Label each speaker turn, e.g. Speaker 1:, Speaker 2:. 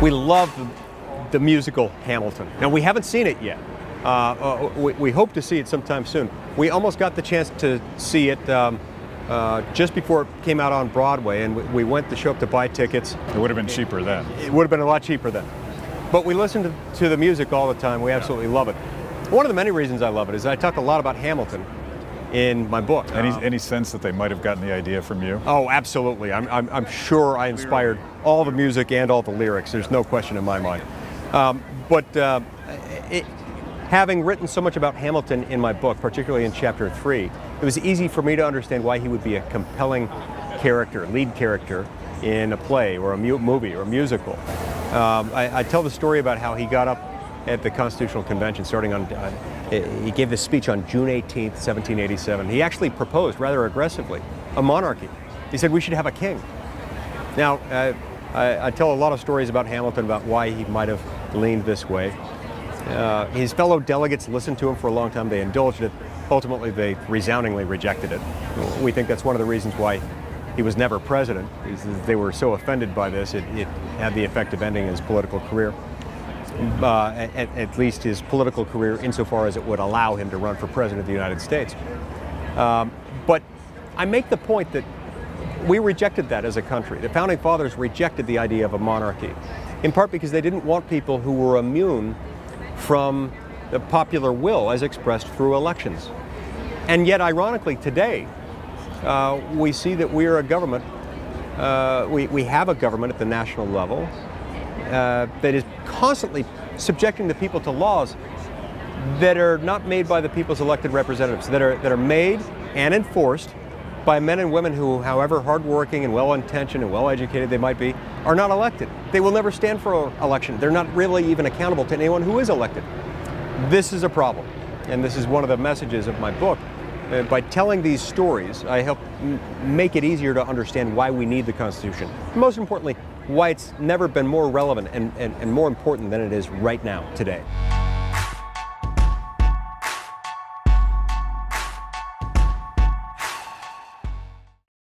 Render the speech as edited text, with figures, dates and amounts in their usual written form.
Speaker 1: We love the musical Hamilton. Now, we haven't seen it yet. We hope to see it sometime soon. We almost got the chance to see it just before it came out on Broadway, and we went to show up to buy tickets.
Speaker 2: It would have been cheaper then.
Speaker 1: It would have been a lot cheaper then. But we listen to the music all the time. We absolutely love it. One of the many reasons I love it is I talk a lot about Hamilton in my book.
Speaker 2: Any sense that they might have gotten the idea from you?
Speaker 1: Oh, absolutely. I'm sure I inspired all the music and all the lyrics. There's no question in my mind. Having written so much about Hamilton in my book, particularly in chapter 3, it was easy for me to understand why he would be a compelling character, lead character in a play or a movie or a musical. I tell the story about how he got up at the Constitutional Convention starting on, he gave this speech on June 18th, 1787. He actually proposed rather aggressively a monarchy. He said we should have a king. Now, I tell a lot of stories about Hamilton, about why he might have leaned this way. His fellow delegates listened to him for a long time. They indulged it. Ultimately, they resoundingly rejected it. We think that's one of the reasons why he was never president. They were so offended by this, it had the effect of ending his political career. At least his political career insofar as it would allow him to run for president of the United States. But I make the point that we rejected that as a country. The Founding Fathers rejected the idea of a monarchy, in part because they didn't want people who were immune from the popular will as expressed through elections. And yet, ironically, today, we see that we are a government, we have a government at the national level that is constantly subjecting the people to laws that are not made by the people's elected representatives, that are made and enforced by men and women who, however hardworking and well-intentioned and well-educated they might be, are not elected. They will never stand for election. They're not really even accountable to anyone who is elected. This is a problem, and this is one of the messages of my book. By telling these stories, I help make it easier to understand why we need the Constitution. Most importantly, why it's never been more relevant and more important than it is right now, today.